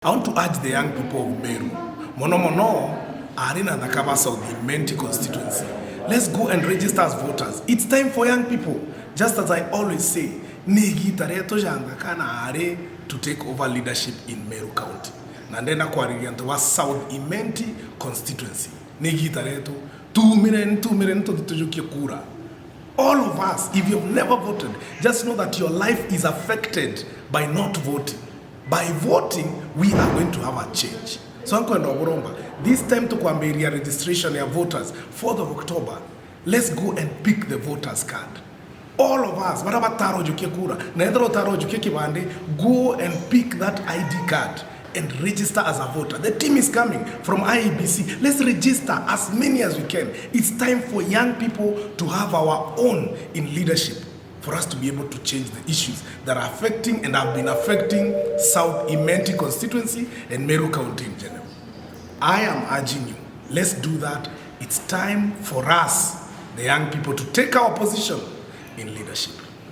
I want to urge the young people of Meru. Mono Arena Nakaba South, the Menti constituency. Let's go and register as voters. It's time for young people. Just as I always say, Nigi Tareto Jangakana Are to take over leadership in Meru County. Nandena Kwarianto was South Imenti constituency. Nigi Tareto, 2 million to the Kura. All of us, if you've never voted, just know that your life is affected by not voting. By voting, we are going to have a change. So this time to Kwamberia registration of voters, 4th of October, let's go and pick the voters card. All of us, go and pick that ID card and register as a voter. The team is coming from IEBC. Let's register as many as we can. It's time for young people to have our own in leadership, for us to be able to change the issues that are affecting and have been affecting South Imenti constituency and Meru County in general. I am urging you, let's do that. It's time for us, the young people, to take our position in leadership.